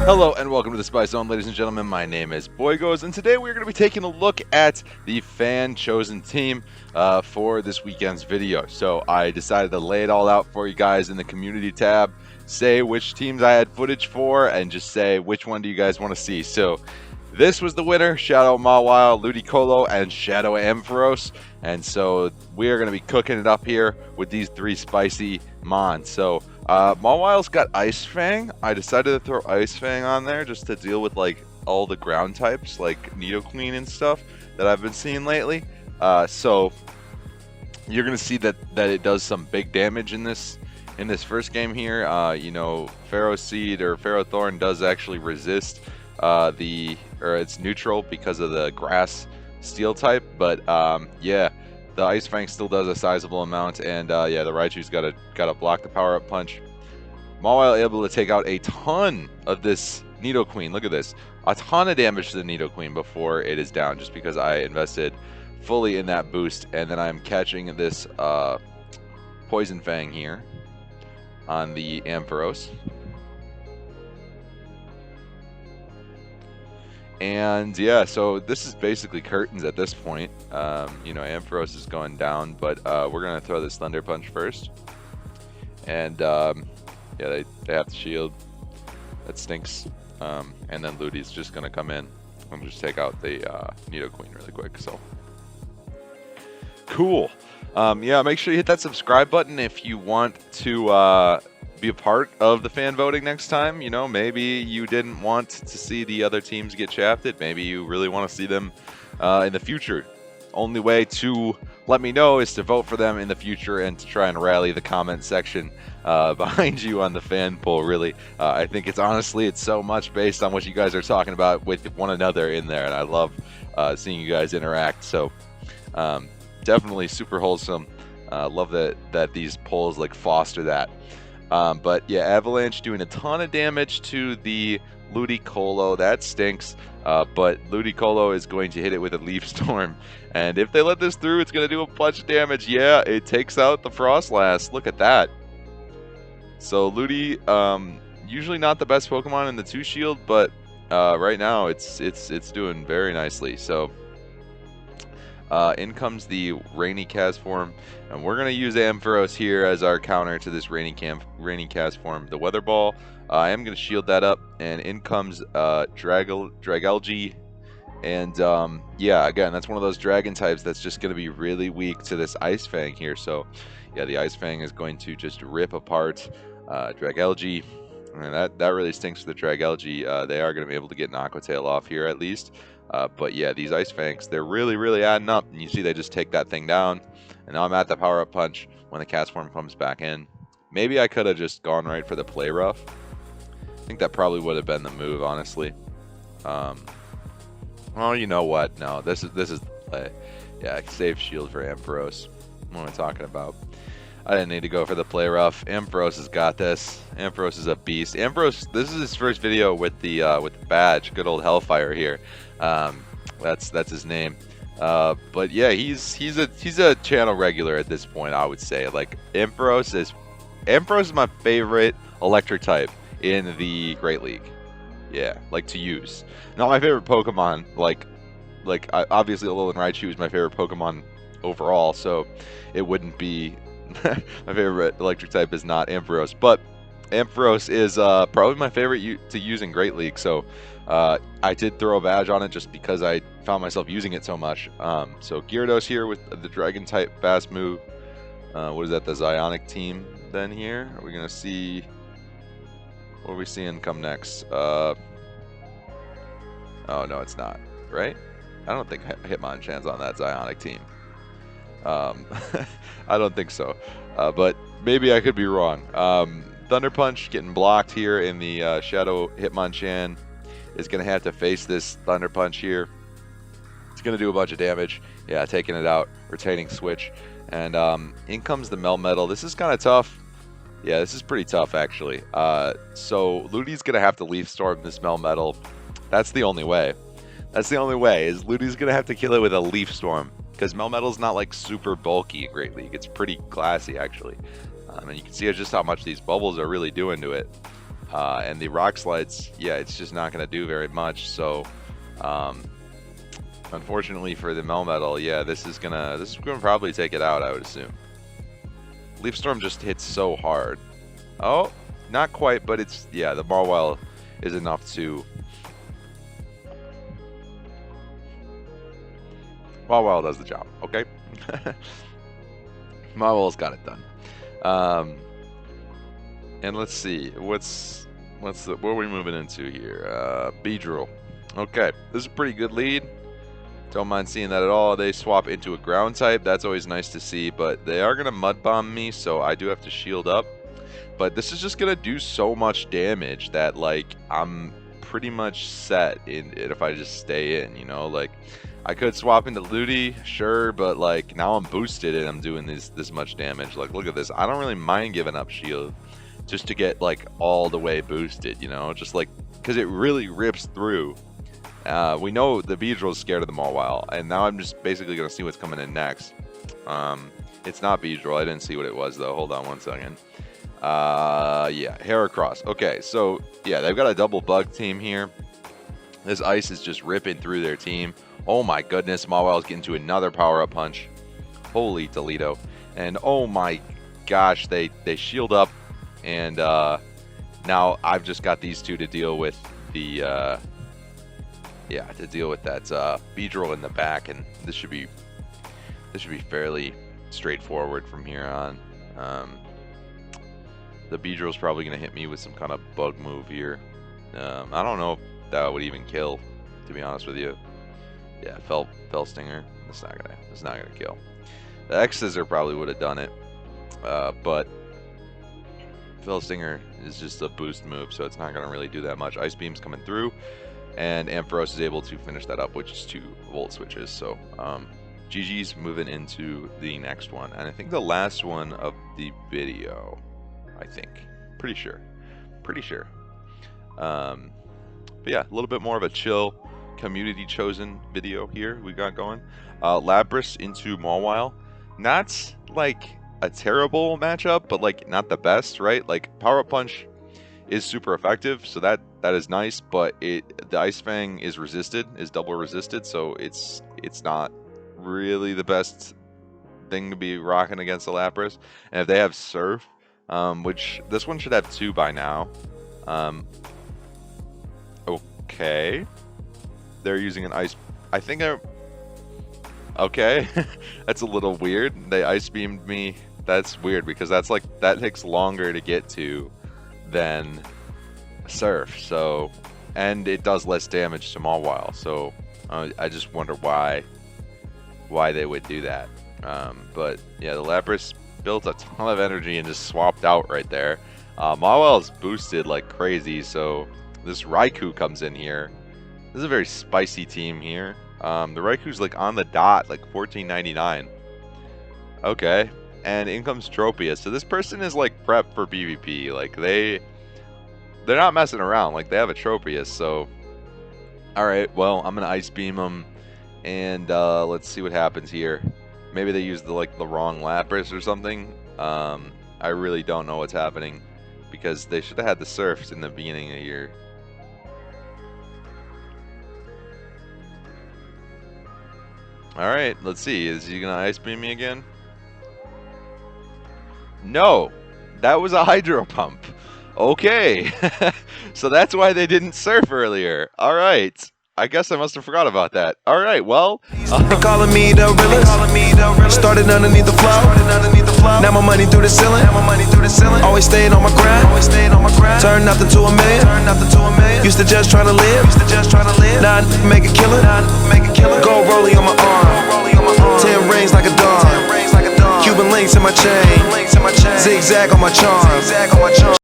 Hello and welcome to the Spy Zone, ladies and gentlemen. My name is Boygos, and today we're going to be taking a look at the fan-chosen team for this weekend's video. So I decided to lay it all out for you guys in the community tab, say which teams I had footage for, and just say which one do you guys want to see. So this was the winner, Shadow Mawile, Ludicolo, and Shadow Ampharos. And so we are going to be cooking it up here with these three spicy mons. So Mawile's got Ice Fang. I decided to throw Ice Fang on there just to deal with like all the ground types like Nidoqueen and stuff that I've been seeing lately. So you're going to see that it does some big damage in this first game here. You know, Pharaoh Seed or Pharaoh Thorn does actually resist it's neutral because of the grass steel type, but yeah, the Ice Fang still does a sizable amount, and yeah, the Raichu's gotta block the power up punch. Mawile able to take out a ton of this Nidoqueen. Look at this, a ton of damage to the Nidoqueen before it is down, just because I invested fully in that boost. And then I'm catching this Poison Fang here on the Ampharos. And yeah, so this is basically curtains at this point. You know, Ampharos is going down, but we're going to throw this Thunder Punch first. And yeah, they have to shield. That stinks. And then Ludi's just going to come in and just take out the Nidoqueen really quick. So cool. Yeah, make sure you hit that subscribe button if you want to be a part of the fan voting next time. You know, maybe you didn't want to see the other teams get shafted. Maybe you really want to see them in the future. Only way to let me know is to vote for them in the future and to try and rally the comment section behind you on the fan poll. Really, I think it's so much based on what you guys are talking about with one another in there, and I love seeing you guys interact. So definitely super wholesome. Love that these polls like foster that. But yeah, Avalanche doing a ton of damage to the Ludicolo. That stinks. But Ludicolo is going to hit it with a Leaf Storm. And if they let this through, it's going to do a bunch of damage. Yeah, it takes out the Frostlass. Look at that. So Ludi, usually not the best Pokemon in the 2-shield, but right now it's doing very nicely. So in comes the Rainy Castform, and we're going to use Ampharos here as our counter to this Rainy Castform. The Weather Ball, I am going to shield that up, and in comes Dragalge, and yeah, again, that's one of those dragon types that's just going to be really weak to this Ice Fang here. So yeah, the Ice Fang is going to just rip apart Dragalge, and that really stinks for the Dragalge. They are going to be able to get an Aqua Tail off here at least. But yeah, these Ice Fangs, they're really adding up. And you see they just take that thing down. And now I'm at the power-up punch when the Castform comes back in. Maybe I could have just gone right for the Play Rough. I think that probably would have been the move, honestly. Oh, you know what? No, this is the play. Yeah, save shield for Ampharos. What am I talking about? I didn't need to go for the Play Rough. Ampharos has got this. Ampharos is a beast. Ampharos, this is his first video with the badge. Good old Hellfire here. That's his name. But yeah, he's a channel regular at this point, I would say. Like Ampharos is my favorite electric type in the Great League. Yeah, like to use. Not my favorite Pokemon. Like obviously Alolan Raichu is my favorite Pokemon overall, so it wouldn't be my favorite electric type is not Ampharos, but Ampharos is probably my favorite to use in Great League. So I did throw a badge on it just because I found myself using it so much. So Gyarados here with the Dragon type fast move. What is that? The Zionic team then here? Are we gonna see? What are we seeing come next? Oh no, it's not. Right? I don't think Hitmonchan's on that Zionic team. I don't think so, but maybe I could be wrong. Thunder Punch getting blocked here in the Shadow Hitmonchan is going to have to face this Thunder Punch here. It's going to do a bunch of damage. Yeah, taking it out, retaining Switch, and in comes the Melmetal. This is kind of tough. Yeah, this is pretty tough actually. So Ludi's going to have to Leaf Storm this Melmetal. That's the only way. That's the only way, is Ludi's going to have to kill it with a Leaf Storm. Because Melmetal's not like super bulky in Great League. It's pretty classy actually. And you can see just how much these bubbles are really doing to it. And the Rock Slides, yeah, it's just not going to do very much. So, unfortunately for the Melmetal, yeah, this is gonna probably take it out, I would assume. Leaf Storm just hits so hard. Oh, not quite, but it's, yeah, the Mawile is enough to. Mawile does the job, okay? Mawile's got it done. And let's see, what are we moving into here? Beedrill. Okay, this is a pretty good lead. Don't mind seeing that at all. They swap into a ground type. That's always nice to see, but they are going to Mud Bomb me, so I do have to shield up. But this is just going to do so much damage that, like, I'm pretty much set in it if I just stay in, you know? Like, I could swap into Ludi, sure, but, like, now I'm boosted and I'm doing this much damage. Like, look at this. I don't really mind giving up shield just to get, like, all the way boosted, you know? Just, like, because it really rips through. We know the Beedrill is scared of the Mawile, and now I'm just basically going to see what's coming in next. It's not Beedrill. I didn't see what it was, though. Hold on one second. Yeah, Heracross. Okay, so, yeah, they've got a double bug team here. This ice is just ripping through their team. Oh, my goodness. Mawile's getting to another power-up punch. Holy Toledo. And, oh, my gosh, they shield up. And now I've just got these two to deal with the... yeah, to deal with that Beedrill in the back, and this should be fairly straightforward from here on. The Beedrill's probably going to hit me with some kind of bug move here. I don't know if that would even kill, to be honest with you. Yeah, Fell Stinger. It's not gonna kill. The X Scissor probably would have done it, but Fell Stinger is just a boost move, so it's not gonna really do that much. Ice Beam's coming through. And Ampharos is able to finish that up, which is 2 Volt Switches. So, GG's moving into the next one. And I think the last one of the video, I think. Pretty sure. But yeah, a little bit more of a chill, community-chosen video here we got going. Lapras into Mawile. Not, like, a terrible matchup, but, like, not the best, right? Like, Power Punch is super effective, so that is nice, but the Ice Fang is double resisted, so it's not really the best thing to be rocking against the Lapras. And if they have Surf, which this one should have 2 by now, okay, they're using an Ice. I think they're okay. That's a little weird. They Ice Beamed me. That's weird because that takes longer to get to than Surf, so, and it does less damage to Mawile, so I just wonder why they would do that. But yeah, the Lapras built a ton of energy and just swapped out right there. Mawile's boosted like crazy, so this Raichu comes in here. This is a very spicy team here. The Raiku's like on the dot, like 14.99. Okay. And in comes Tropius. So this person is like prepped for PvP. Like they're not messing around. Like they have a Tropius. So all right, well, I'm gonna Ice Beam them, and let's see what happens here. Maybe they used the wrong Lapras or something. I really don't know what's happening because they should have had the Surfs in the beginning of the year. All right, let's see. Is he gonna Ice Beam me again? No, that was a Hydro Pump. Okay, so that's why they didn't Surf earlier. All right, I guess I must have forgot about that. All right, well, they calling me the realest. Started underneath the floor. Now my money through the ceiling. Always stayed on my grind. Turned nothing to a million. Used to just try to live. Now I make a killing. Gold rollie on my arm. 10 rings like a dog. Cuban links in my chain. Zigzag on my charm.